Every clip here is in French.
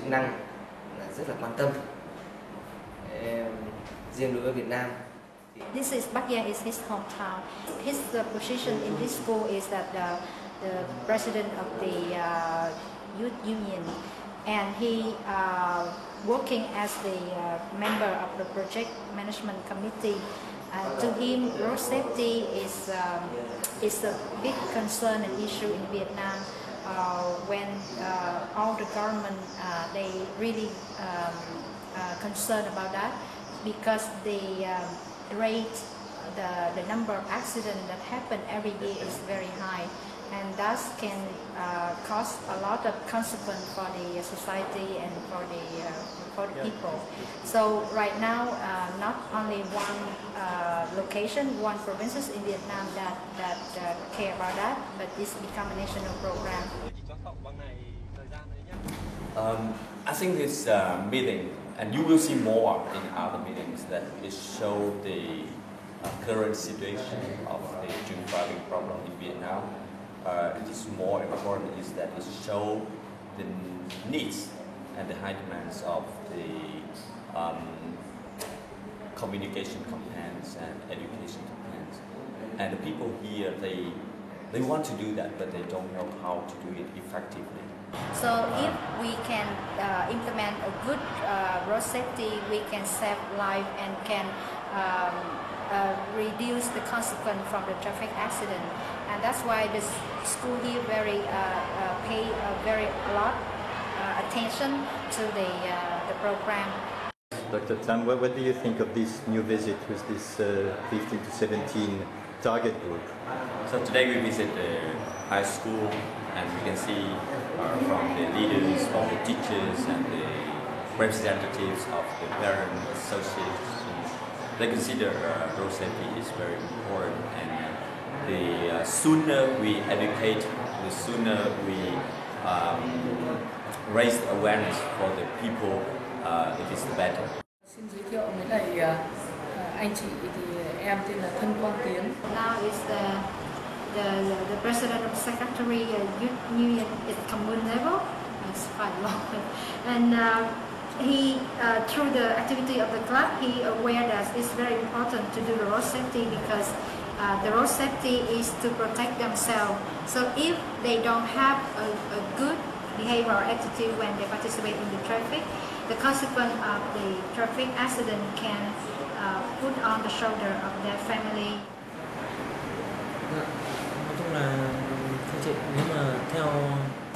chức năng là rất là quan tâm. Riêng đối với Việt Nam. Bat Giang is his hometown. His position in this school is that the president of the youth union, and he working as the member of the project management committee. To him, road safety is a big concern and issue in Vietnam. When all the government they really concerned about that, because the rate, the number of accidents that happen every year is very high, and thus can cause a lot of consequence for the society and for the people. So right now, not only one location, one provinces in Vietnam that care about that, but it's become a national program. I think this meeting, and you will see more in other meetings, that it show the current situation of the drink driving problem in Vietnam. It is more important is that it show the needs and the high demands of the communication campaigns and education campaigns. And the people here, they want to do that, but they don't know how to do it effectively. So if we can implement a good road safety, we can save life and can reduce the consequence from the traffic accident. And that's why the school here pay a lot attention to the program. Dr. Tam, what do you think of this new visit with this 15 to 17 target group? So today we visit the high school, and we can see from the leaders, from the teachers and the representatives of the parent associations, they consider road safety is very important, and the sooner we educate, the sooner we raise awareness for the people, it is better. Xin giới thiệu với lại anh chị thì em tên là Thân Quang Tiến. Now is the president of secretary youth union at commune level. It's quite long, and he through the activity of the club, he aware that it's very important to do the road safety, because the road safety is to protect themselves. So if they don't have a good behavior or attitude when they participate in the traffic, the consequence of the traffic accident can put on the shoulder of their family. Nói chung là thưa chị, nếu mà theo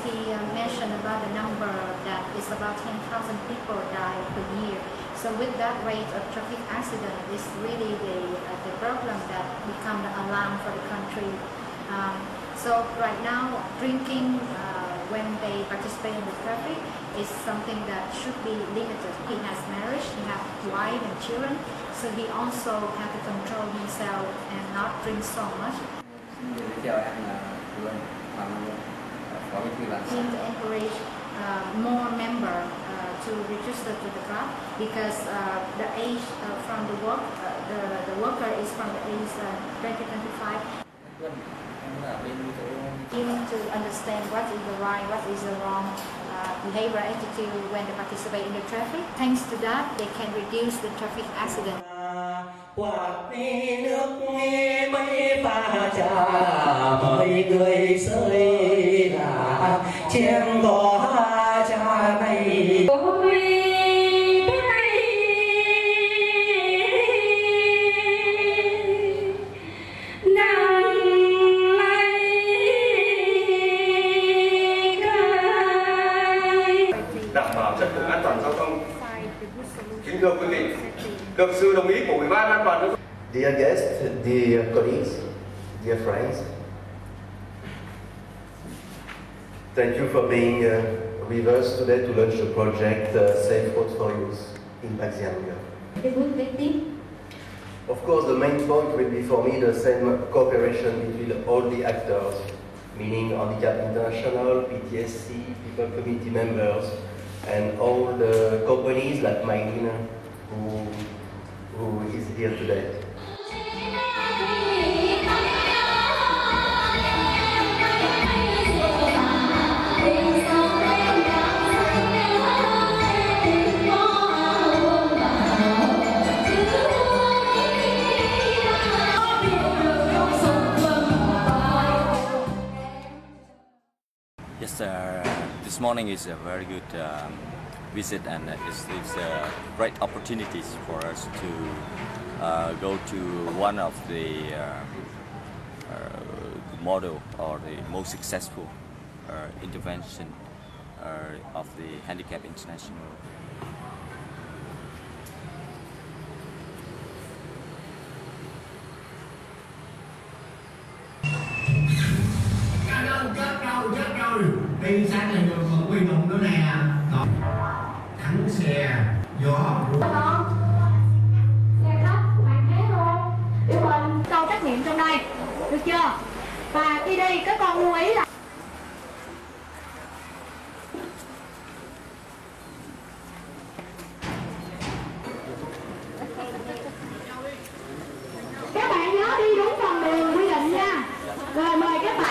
He mentioned about the number that is about 10,000 people die per year. So with that rate of traffic accident, is really the problem that become the alarm for the country. So right now, drinking when they participate in the traffic is something that should be limited. He has marriage, he has wife and children, so he also has to control himself and not drink so much. He encourage more members to register to the club, because the age from the worker is from the age 20-25. Even to understand what is the right, what is the wrong behavior, attitude when they participate in the traffic. Thanks to that, they can reduce the traffic accident. Đảm bảo trật tự an toàn giao thông. Kính thưa quý vị, được sự đồng ý của Ủy ban An toàn giao thông. Dear guests, dear colleagues, dear friends, thank you for being with us today to launch the project Safe Roads for Youth in Bat Giang. Of course, the main point will be for me the same cooperation between all the actors, meaning Handicap International, PTSC, people committee members, and all the companies like Mylene who is here today. morning is a very good visit, and it's great opportunities for us to go to one of the model or the most successful intervention of the Handicap International. Chết rồi đi sang này rồi còn quy động nữa nè, thẳng xè gió xe khách bạn thấy luôn yêu mình câu trách nhiệm trong đây được chưa, và khi đi các con lưu ý là các bạn nhớ đi đúng phần đường quy định nha. Rồi mời các bạn.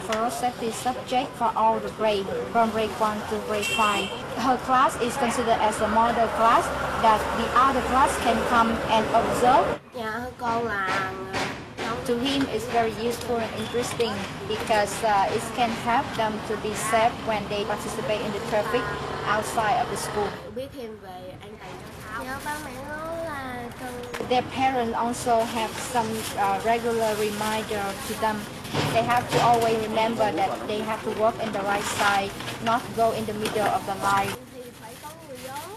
For safety subject for all the grade, from grade 1 to grade 5. Her class is considered as a model class that the other class can come and observe. Dạ thưa cô là To him it's very useful and interesting because it can help them to be safe when they participate in the traffic outside of the school. biết thêm về an toàn giao thông. Dạ ba mẹ nói là cần. Their parents also have some regular reminder to them. They have to always remember that they have to walk in the right side, not go in the middle of the line. Thì phải có người lớn.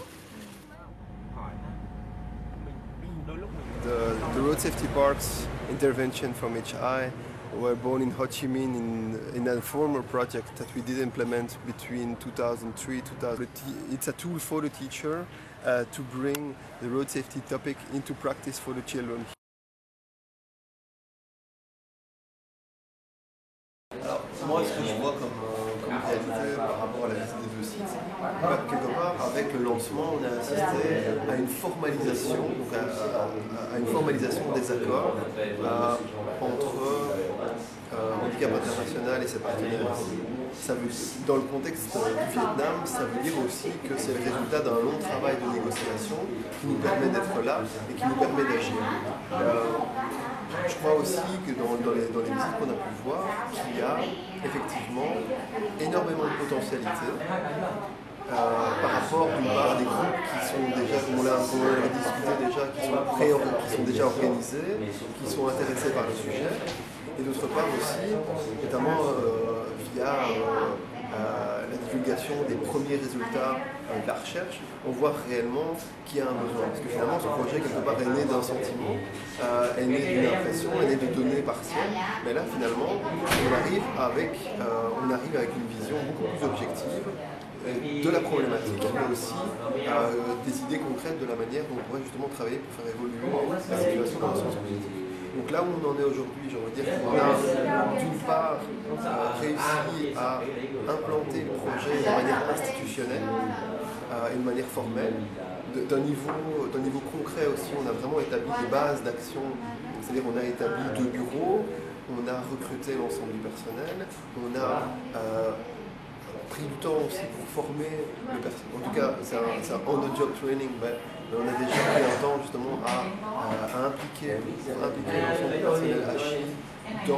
The road safety parks intervention from HI were born in Ho Chi Minh in a former project that we did implement between 2003-2000. It's a tool for the teacher to bring the road safety topic into practice for the children. Alors, moi, ce que je vois comme réalité par rapport à la visite des deux sites, quelque part, avec le lancement, on a assisté à une formalisation, donc à une formalisation des accords entre Handicap International et ses partenaires. Ça veut, dans le contexte du Vietnam, ça veut dire aussi que c'est le résultat d'un long travail de négociation qui nous permet d'être là et qui nous permet d'agir. Je crois aussi que dans les visites qu'on a pu voir, qu'il y a effectivement énormément de potentialité par rapport d'une part des groupes qui sont déjà, comme on l'a discuté déjà, qui sont déjà organisés, qui sont intéressés par le sujet, et d'autre part aussi, notamment via la divulgation des premiers résultats de la recherche, on voit réellement qu'il y a un besoin. Parce que finalement, ce projet, quelque part, est né d'un sentiment, est né d'une impression, est né de données partielles. Mais là, finalement, on arrive avec une vision beaucoup plus objective de la problématique, mais aussi des idées concrètes de la manière dont on pourrait justement travailler pour faire évoluer la situation dans le sens positif. Donc là où on en est aujourd'hui, j'ai envie de dire qu'on a d'une part réussi à implanter le projet de manière institutionnelle et de manière formelle. D'un niveau concret aussi, on a vraiment établi des bases d'action, c'est-à-dire on a établi 2 bureaux, on a recruté l'ensemble du personnel, on a pris du temps aussi pour former le personnel. En tout cas, c'est un on-the-job training, mais on a déjà pris un temps justement à impliquer l'ensemble du personnel HI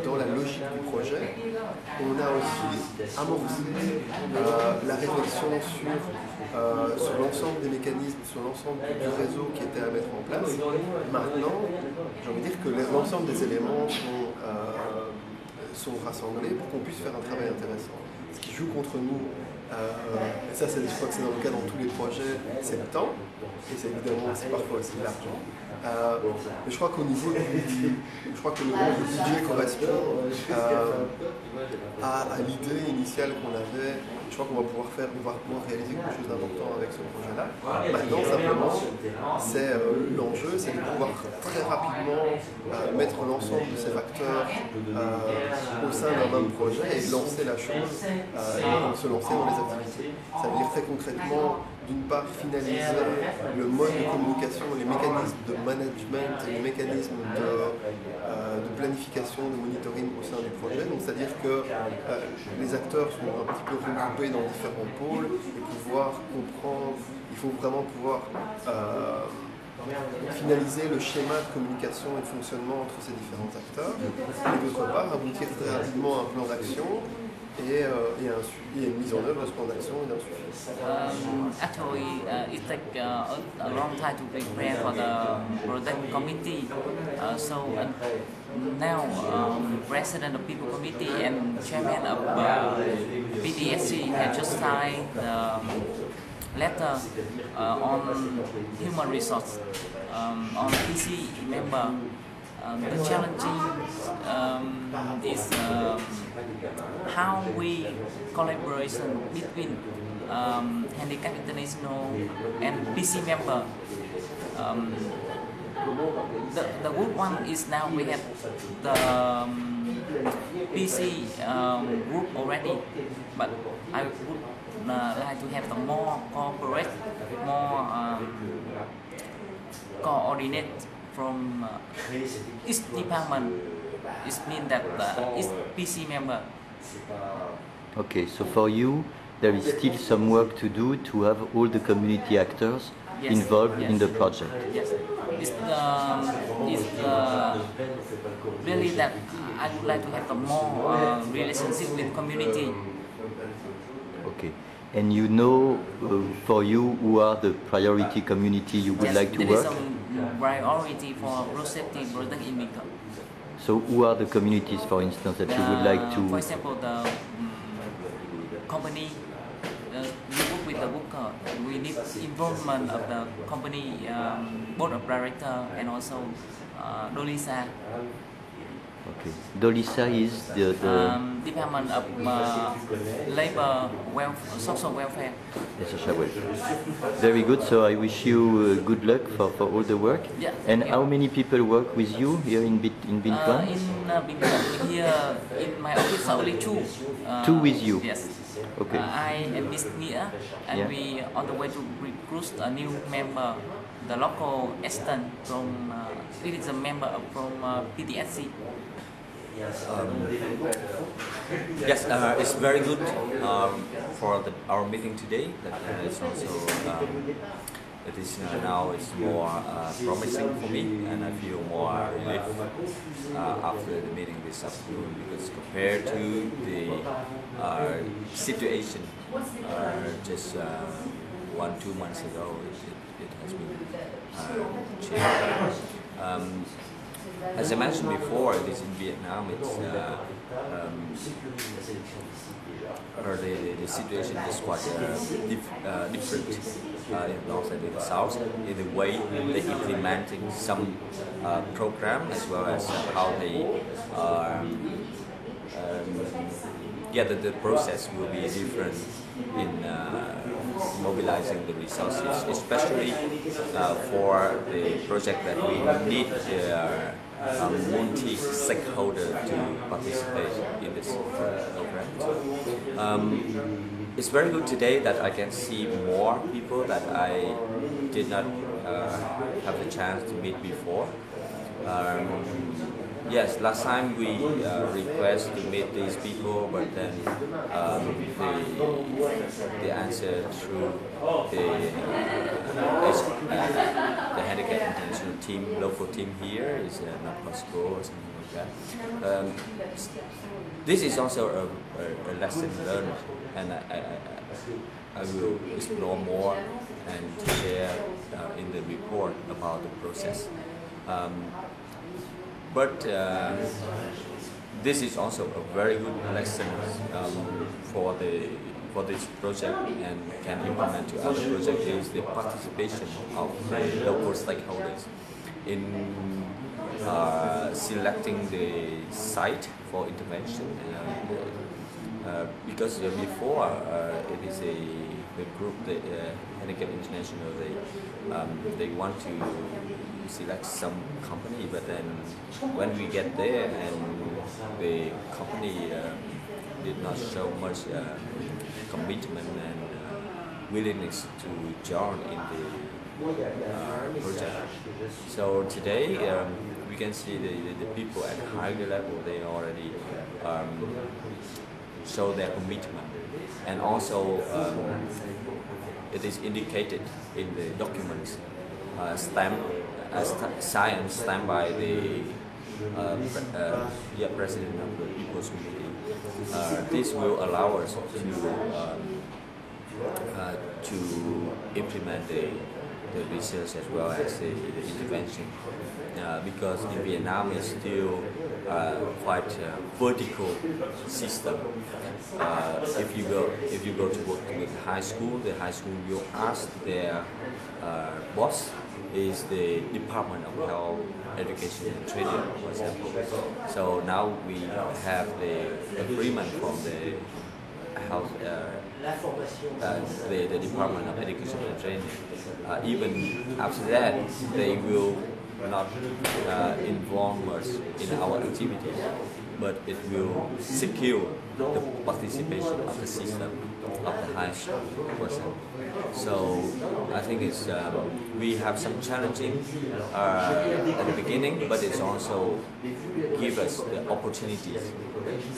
dans la logique du projet. On a aussi amorcé la réflexion sur l'ensemble des mécanismes, sur l'ensemble du réseau qui était à mettre en place. Maintenant, j'ai envie de dire que l'ensemble des éléments sont rassemblés pour qu'on puisse faire un travail intéressant. Ce qui joue contre nous, et ça je crois que c'est dans le cas dans tous les projets, c'est le temps, et c'est évidemment aussi parfois aussi l'argent. Mais je crois qu'au niveau le budget correspond à l'idée initiale qu'on avait. Je crois qu'on va pouvoir réaliser quelque chose d'important avec ce projet-là. Maintenant, simplement, c'est l'enjeu, c'est de pouvoir très rapidement mettre l'ensemble de ces facteurs au sein d'un même projet et de lancer la chose, et se lancer dans les activités. Ça veut dire très concrètement, d'une part, finaliser le mode de communication, les mécanismes de management et les mécanismes de planification, de monitoring au sein du projet. Donc, c'est-à-dire que les acteurs sont un petit peu regroupés dans différents pôles et pouvoir comprendre, il faut vraiment pouvoir finaliser le schéma de communication et de fonctionnement entre ces différents acteurs, et d'autre part aboutir très rapidement à un plan d'action et une mise en œuvre de ce plan d'action et d'un suivi. Actually, it takes a long time to prepare for the project committee. Now, President of People Committee and Chairman of PTSC have just signed the letter on human resource on PC member. The challenging is how we collaboration between Handicap International and PC member. The good one is now we have the PC group already, but I would like to have the more corporate, more coordinate from each department. It means that each PC member. Okay, so for you, there is still some work to do to have all the community actors involved in the project. Yes, it's really that I would like to have a more relationship with community. Okay, and you know, for you, who are the priority community you would like to work? There is some priority for road safety project in Bangkok. So who are the communities, for instance, that you would like to... For example, the company, we work with the worker. We need involvement of the company board of director and also Dolisa. Okay. Dolisa is the Department of Labor, Social Welfare. Social welfare. Very good. So I wish you good luck for all the work. Yeah, and how many people work with you here in Binh Quang? In Binh Quang, here in my office, only two. Two with you. Yes. Okay. I am Miss Nia, and we on the way to recruit a new member, the local Eston from. It is a member from PTSC. Yes, it's very good for our meeting today. That it's also it is now it's more promising for me, and I feel more relief after the meeting this afternoon, because compared to the situation just 1-2 months ago, it has been changed. As I mentioned before, it is in Vietnam. It's the situation is quite different in North and in the South, in the way they implementing some program, as well as how they the process will be different in mobilizing the resources, especially for the project that we need multi-stakeholder to participate in this program. It's very good today that I can see more people that I did not have the chance to meet before. Yes, last time we request to meet these people, but then the answer through the Handicap International team, local team here, is not possible or something like that. This is also a lesson learned, and I will explore more and share in the report about the process. But this is also a very good lesson for this project, and can implement to other projects, is the participation of the local stakeholders in selecting the site for intervention. Because before it is the group, the Handicap International, they want to select some company, but then when we get there and the company did not show much commitment and willingness to join in the project. So today we can see the people at higher level, they already show their commitment, and also it is indicated in the documents stamped by the President of the People's Committee. This will allow us to implement the research as well as the intervention, because in Vietnam it's still quite a vertical system. If you go to work with the high school will ask their boss is the Department of Health, Education and Training, for example. So now we have the agreement from the health, the Department of Education and Training. Even after that, they will not involve us in our activities, but it will secure the participation of the system of the high school person. So I think it's we have some challenging at the beginning, but it's also give us the opportunities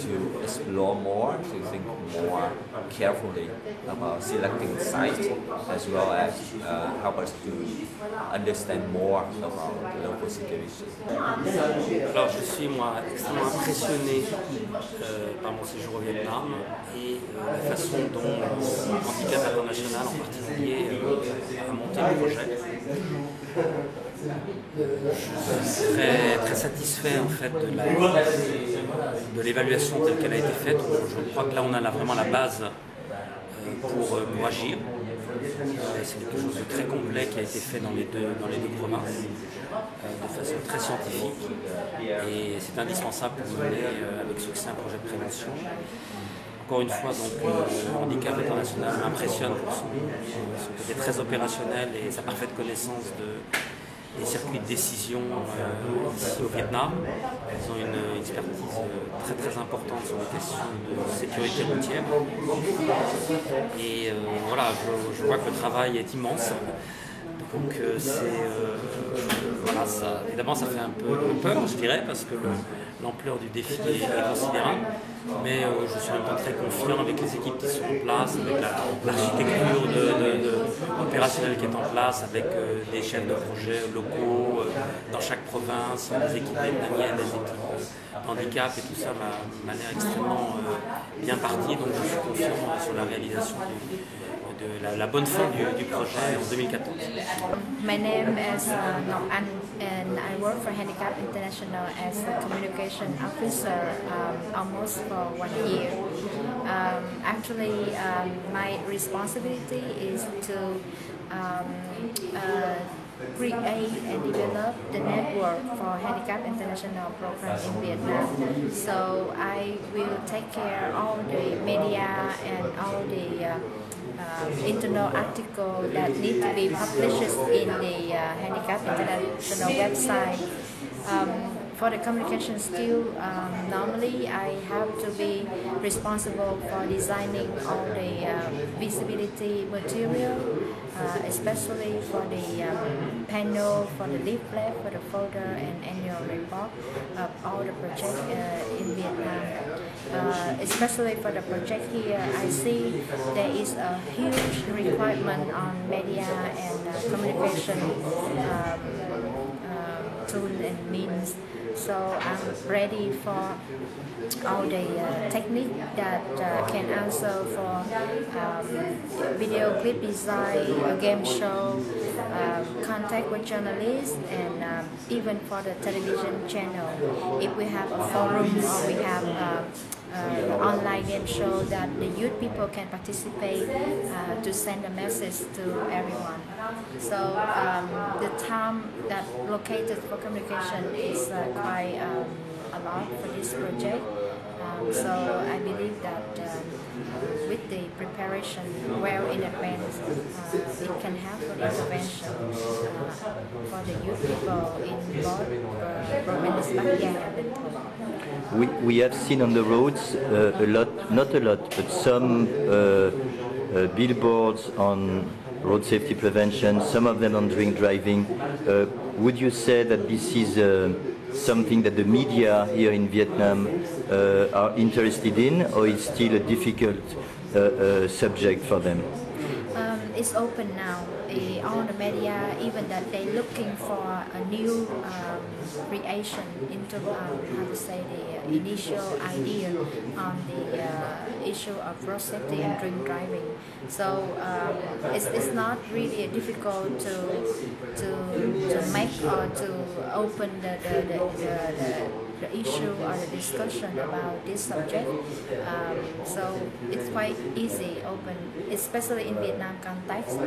to explore more, to think more carefully about selecting sites, as well as help us to understand more about the local situation. Alors je suis moi extrêmement impressionné par mon séjour au Vietnam et la façon dont Handicap International en particulier a monté le projet. Je suis très satisfait en fait de l'évaluation telle qu'elle a été faite. Je crois que là on a vraiment la base pour agir. C'est quelque chose de très complet qui a été fait dans les deux provinces, de façon très scientifique, et c'est indispensable pour mener avec succès un projet de prévention. Encore une fois, donc, le Handicap International m'impressionne pour son côté très opérationnel et sa parfaite connaissance des circuits de décision ici au Vietnam. Ils ont une expertise très importante sur les questions de sécurité routière. Et voilà, je vois que le travail est immense. Donc voilà, évidemment ça fait un peu peur, je dirais, parce que l'ampleur du défi est considérable. Mais je suis en même temps très confiant avec les équipes qui sont en place, avec l'architecture opérationnelle qui est en place, avec des chefs de projet locaux dans chaque province, des équipes vietnamiennes, des équipes handicap, et tout ça m'a l'air extrêmement bien parti. Donc je suis confiant sur la réalisation de la bonne fin du projet en 2014. My name is Ngọc Anh, and I work for Handicap International as a communication officer almost for 1 year. Actually, my responsibility is to create and develop the network for Handicap International program in Vietnam. So I will take care of all the media and all the internal article that need to be published in the Handicap International website. For the communication skill, normally I have to be responsible for designing all the visibility material, especially for the panel, for the leaflet, for the folder and annual report of all the projects in Vietnam. Especially for the project here, I see there is a huge requirement on media and communication tools and means. So I'm ready for all the technique that can answer for video clip design, a game show, contact with journalists, and even for the television channel. If we have a forum or we have online game show that the youth people can participate to send a message to everyone. So the time that located for communication is quite a lot for this project. So I believe that with the preparation well in advance, it can help for the intervention for the youth people in both province Bắc Giang and Bình Thuận. We have seen on the roads a lot, not a lot, but some billboards on road safety prevention, some of them on drink driving. Would you say that this is something that the media here in Vietnam are interested in, or is still a difficult subject for them? it's open now. All the media, even that they're looking for a new creation into how to say the initial idea on the issue of road safety and drink driving. So it's not really difficult to make or to open the issue or the discussion about this subject. So it's quite easy, open, especially in Vietnam context.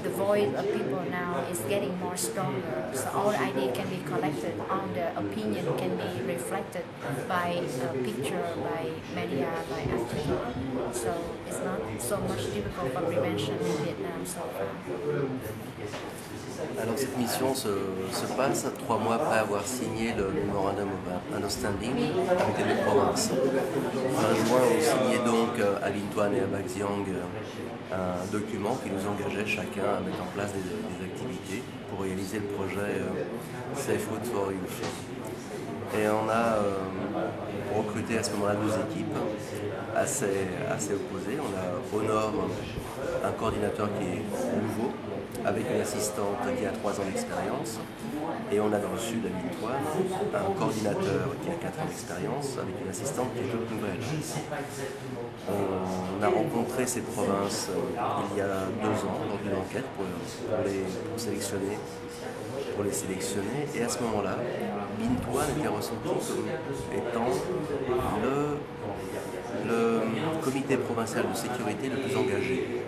The voice of people now is getting more stronger. So all the idea can be collected, all the opinion can be reflected by picture, by media, by article. So it's not so much difficult for prevention in Vietnam so far. Alors cette mission se passe 3 mois après avoir signé le Memorandum of Understanding avec les deux provinces. Fin juin, on signait donc à Binh Thuan et à Bac Giang un document qui nous engageait chacun à mettre en place des activités pour réaliser le projet Safe Road for Youth. Et on a recruté à ce moment-là 2 équipes assez opposées. On a au nord un coordinateur qui est nouveau, avec une assistante qui a 3 ans d'expérience, et on a dans le sud à Binh Thuan un coordinateur qui a 4 ans d'expérience avec une assistante qui est toute nouvelle. On a rencontré ces provinces il y a 2 ans lors d'une enquête pour les sélectionner, et à ce moment-là, Binh Thuan était ressenti comme étant le comité provincial de sécurité le plus engagé.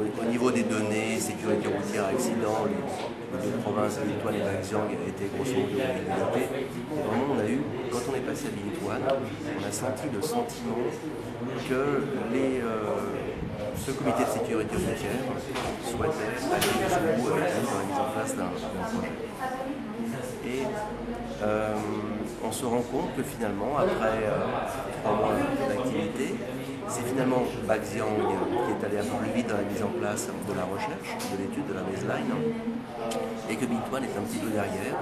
Au niveau des données, sécurité routière, accidents, les 2 provinces, Binh Thuan et Bac Giang, étaient grosso modo développées. Et vraiment, quand on est passé à Binh Thuan, on a senti le sentiment que ce comité de sécurité routière souhaitait aller jusqu'au bout avec nous dans la mise en place d'un projet. Et on se rend compte que finalement, après 3 mois d'activité, c'est finalement Bac Giang qui est allé un peu plus vite dans la mise en place de la recherche, de l'étude, de la baseline, et que Binh Thuan est un petit peu derrière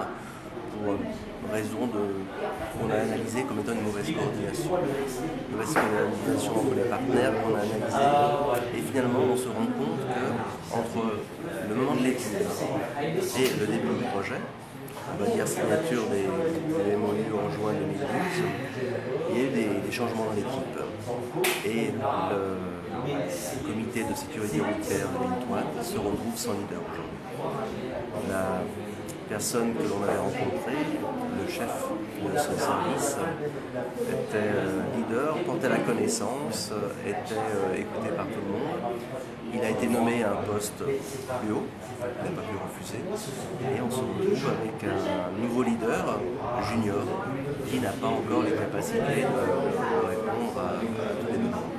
pour raison qu'on a analysé comme étant une mauvaise coordination. Mauvaise coordination entre les partenaires qu'on a analysé. Et finalement, on se rend compte qu'entre le moment de l'étude et le début du projet, on va dire signature des MOU en juin 2012, il y a eu des changements dans l'équipe. Et le comité de sécurité routière de Binh Thuan se retrouve sans leader aujourd'hui. La personne que l'on avait rencontrée, le chef de ce service, était leader, portait la connaissance, était écouté par tout le monde. Il a été nommé à un poste plus haut, il n'a pas pu refuser, et on se retrouve avec un nouveau leader, junior, qui n'a pas encore les capacités de répondre à tous les demandes.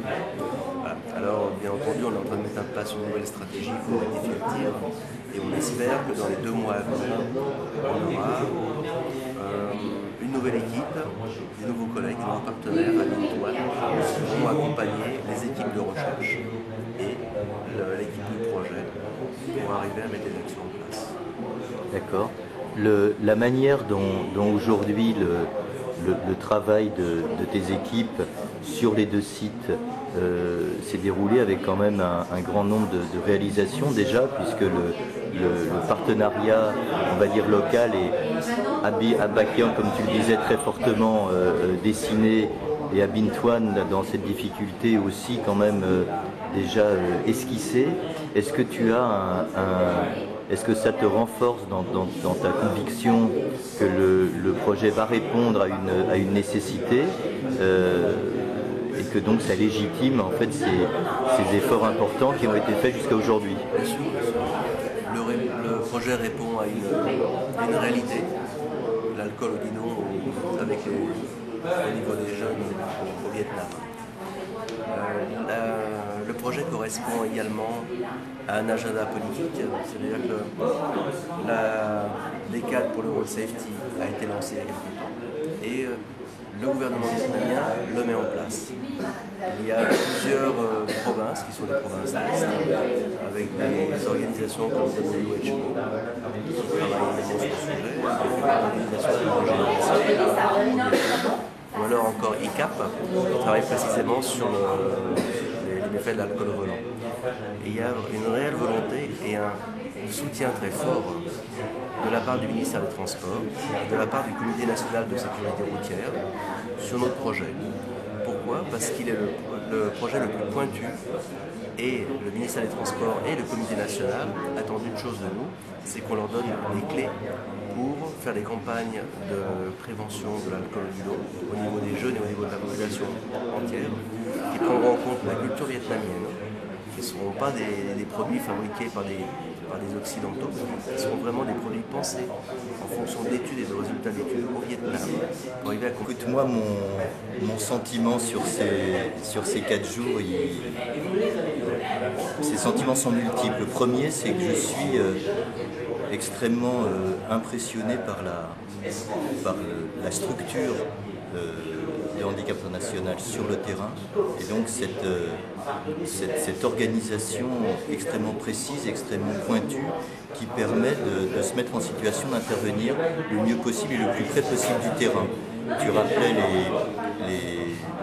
Voilà. Alors, bien entendu, on est en train de mettre en place une nouvelle stratégie pour rectifier le tir, et on espère que dans les 2 mois à venir, on aura une nouvelle équipe, des nouveaux collègues, des nouveaux partenaires à Binh Thuan qui vont accompagner les équipes de recherche et l'équipe du projet pour arriver à mettre des actions en place. D'accord. La manière dont aujourd'hui le travail de tes équipes sur les 2 sites s'est déroulé avec quand même un grand nombre de réalisations déjà, puisque le partenariat, on va dire local, est à Bac Giang, comme tu le disais, très fortement dessiné, et à Binh Thuan, dans cette difficulté aussi quand même déjà esquissé. Est-ce que tu as est-ce que ça te renforce dans ta conviction que le projet va répondre à une nécessité et que donc ça légitime en fait ces efforts importants qui ont été faits jusqu'à aujourd'hui? Le projet répond à une réalité. L'alcool au guidon au niveau des jeunes au Vietnam. Le projet correspond également à un agenda politique, c'est-à-dire que les cadres pour le road safety a été lancé il y a quelques temps et le gouvernement vietnamien le met en place. Il y a plusieurs provinces qui sont des provinces d'Est, avec des organisations comme WHO qui travaillent sur ce sujet, des organisations ou alors encore ICAP qui travaille précisément sur les les méfaits de l'alcool au volant. Et il y a une réelle volonté et un soutien très fort de la part du ministère des Transports, de la part du Comité national de sécurité routière sur notre projet. Pourquoi? Parce qu'il est le projet le plus pointu et le ministère des Transports et le Comité national attendent une chose de nous, c'est qu'on leur donne les clés pour faire des campagnes de prévention de l'alcool au volant au niveau des jeunes et au niveau de la population entière, qui prendront en compte la culture vietnamienne, qui ne seront pas des produits fabriqués par des Occidentaux, qui seront vraiment des produits pensés en fonction d'études et de résultats d'études au Vietnam pour arriver à... Écoute, moi, mon sentiment sur ces 4 jours, ces sentiments sont multiples. Le premier, c'est que je suis extrêmement impressionné par la structure de Handicap International sur le terrain, et donc cette organisation extrêmement précise, extrêmement pointue, qui permet de se mettre en situation d'intervenir le mieux possible et le plus près possible du terrain. Tu rappelais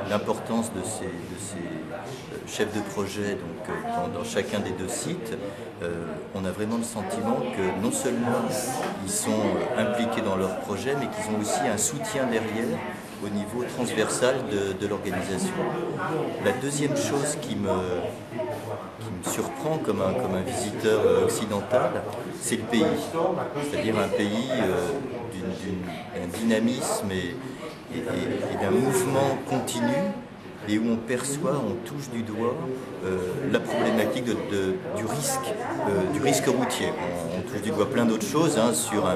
l'importance de ces chefs de projet donc, dans chacun des 2 sites. On a vraiment le sentiment que non seulement ils sont impliqués dans leur projet, mais qu'ils ont aussi un soutien derrière au niveau transversal de l'organisation. La deuxième chose qui me surprend comme un visiteur occidental, c'est le pays. C'est-à-dire un pays d'un dynamisme et d'un mouvement continu, et où on perçoit, on touche du doigt la problématique du risque routier. On touche du doigt plein d'autres choses sur un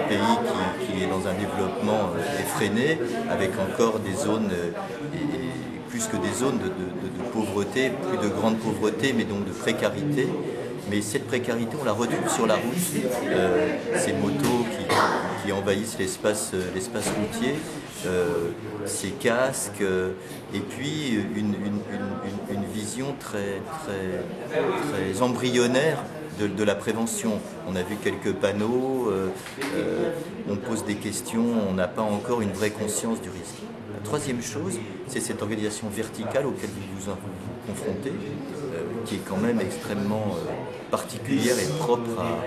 pays qui est dans un développement effréné, avec encore des zones, plus que des zones de pauvreté, plus de grande pauvreté, mais donc de précarité. Mais cette précarité, on la retrouve sur la route, ces motos qui envahissent l'espace routier, ces casques, et puis une vision très embryonnaire de la prévention. On a vu quelques panneaux, on pose des questions, on n'a pas encore une vraie conscience du risque. La troisième chose, c'est cette organisation verticale auquel vous vous confrontez, qui est quand même extrêmement particulière et propre à,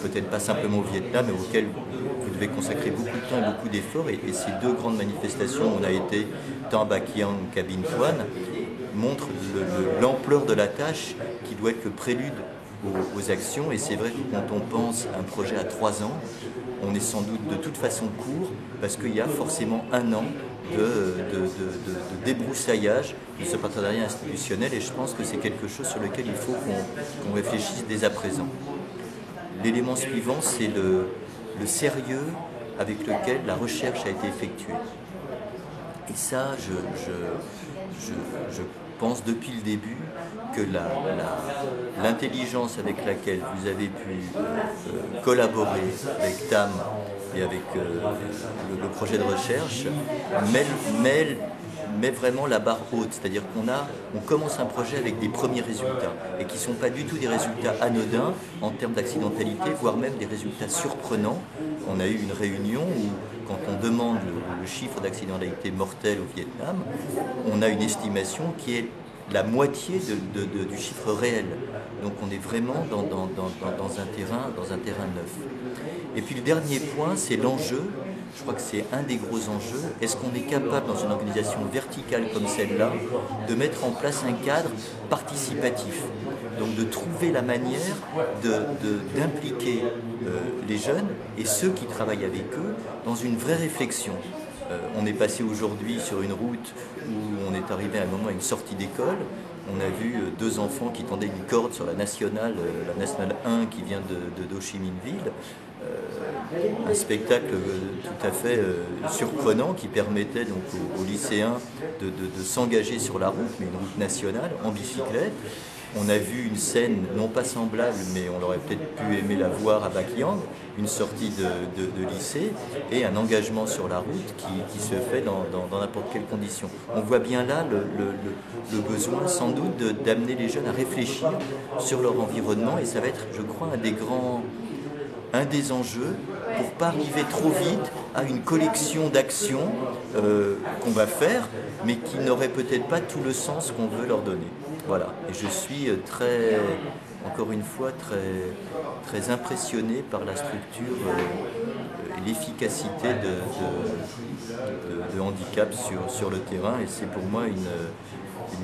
peut-être pas simplement au Vietnam, mais auquel vous devez consacrer beaucoup de temps et beaucoup d'efforts. Et ces 2 grandes manifestations où on a été, tant à Bac Yang qu'à Binh Thuan, montrent l'ampleur de la tâche qui doit être le prélude aux actions. Et c'est vrai que quand on pense à un projet à 3 ans, on est sans doute de toute façon court, parce qu'il y a forcément 1 an de débroussaillage de ce partenariat institutionnel, et je pense que c'est quelque chose sur lequel il faut qu'on réfléchisse dès à présent. L'élément suivant, c'est le sérieux avec lequel la recherche a été effectuée. Et ça, je pense depuis le début que l'intelligence avec laquelle vous avez pu collaborer avec TAM et avec le projet de recherche met vraiment la barre haute, c'est-à-dire qu'on commence un projet avec des premiers résultats, et qui ne sont pas du tout des résultats anodins en termes d'accidentalité, voire même des résultats surprenants. On a eu une réunion où, quand on demande le chiffre d'accidentalité mortelle au Vietnam, on a une estimation qui est la moitié du chiffre réel. Donc on est vraiment dans un terrain neuf. Et puis le dernier point, c'est l'enjeu. Je crois que c'est un des gros enjeux. Est-ce qu'on est capable, dans une organisation verticale comme celle-là, de mettre en place un cadre participatif? Donc de trouver la manière d'impliquer les jeunes et ceux qui travaillent avec eux dans une vraie réflexion. On est passé aujourd'hui sur une route où on est arrivé à un moment à une sortie d'école. On a vu 2 enfants qui tendaient une corde sur la nationale 1 qui vient d'Ho Chi Minh Ville. Un spectacle tout à fait surprenant qui permettait donc aux lycéens de s'engager sur la route, mais une route nationale, en bicyclette. On a vu une scène non pas semblable, mais on aurait peut-être pu aimer la voir à Bac Yang, une sortie de lycée et un engagement sur la route qui se fait dans n'importe quelle condition. On voit bien là le besoin sans doute d'amener les jeunes à réfléchir sur leur environnement, et ça va être, je crois, un des enjeux pour pas arriver trop vite à une collection d'actions qu'on va faire, mais qui n'auraient peut-être pas tout le sens qu'on veut leur donner. Voilà, et je suis encore une fois, très impressionné par la structure et l'efficacité de Handicap sur le terrain, et c'est pour moi une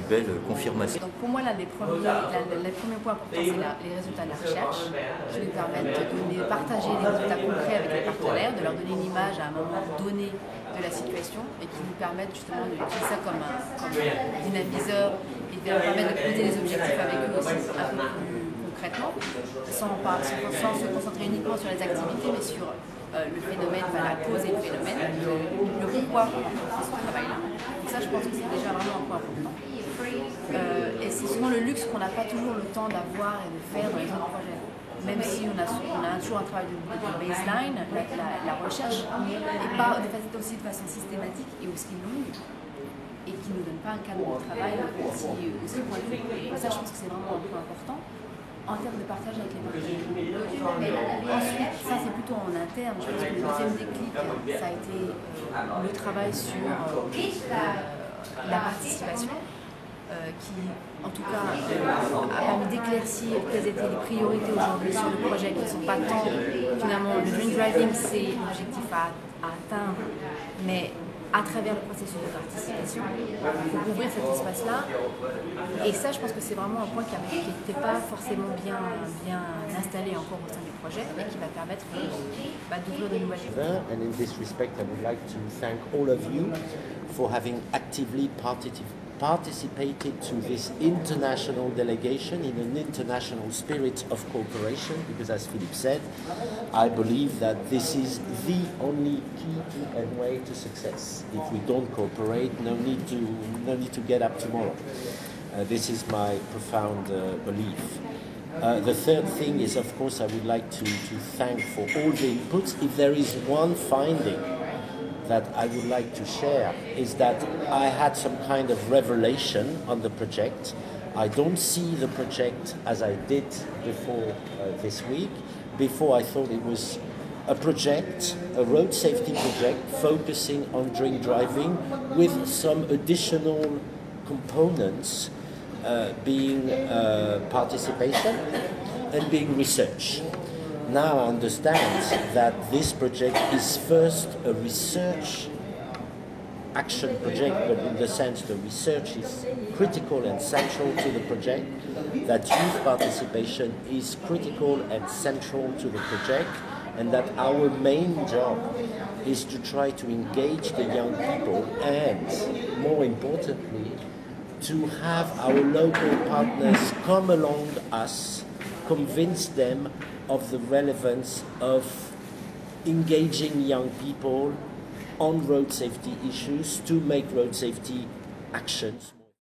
belle confirmation. Donc pour moi, l'un des premiers points importants, c'est les résultats de la recherche, qui nous permettent de partager des résultats concrets avec les partenaires, de leur donner une image à un moment donné de la situation, et qui nous permettent justement d'utiliser ça comme dynamiseur, et de leur permettre de poser des objectifs avec eux aussi un peu plus concrètement, sans se concentrer uniquement sur les activités, mais sur le phénomène, la cause et le phénomène, le pourquoi on fait ce travail-là. Donc ça, je pense que c'est déjà vraiment un point important. Et c'est souvent le luxe qu'on n'a pas toujours le temps d'avoir et de faire dans les autres projets. Même si on a toujours un travail de baseline, la recherche n'est pas aussi de façon systématique et aussi longue, et qui ne nous donne pas un cadre de travail aussi pointu. Ça, je pense que c'est vraiment un point important en termes de partage avec les partenaires. Ensuite, ça c'est plutôt en interne. Je pense que le deuxième déclic, ça a été le travail sur la participation, qui en tout cas a permis d'éclaircir quelles étaient les priorités aujourd'hui sur le projet, qui ne sont pas tant, finalement, le Dream Driving c'est l'objectif à atteindre, mais à travers le processus de participation, pour ouvrir cet espace-là. Et ça, je pense que c'est vraiment un point qui n'était pas forcément bien installé encore au sein du projet, et qui va permettre d'ouvrir de nouvelles choses. And in this respect, I would like to thank all of you for having actively participated to this international delegation in an international spirit of cooperation, because as Philippe said, I believe that this is the only key and way to success. If we don't cooperate, no need to get up tomorrow. This is my profound belief. The third thing is, of course, I would like to thank for all the inputs. If there is one finding that I would like to share, is that I had some kind of revelation on the project. I don't see the project as I did before this week. Before, I thought it was a project, a road safety project, focusing on drink driving with some additional components being participation and being research. Now I understand that this project is first a research action project, but in the sense the research is critical and central to the project, that youth participation is critical and central to the project, and that our main job is to try to engage the young people and, more importantly, to have our local partners come along us, convince them of the relevance of engaging young people on road safety issues to make road safety actions.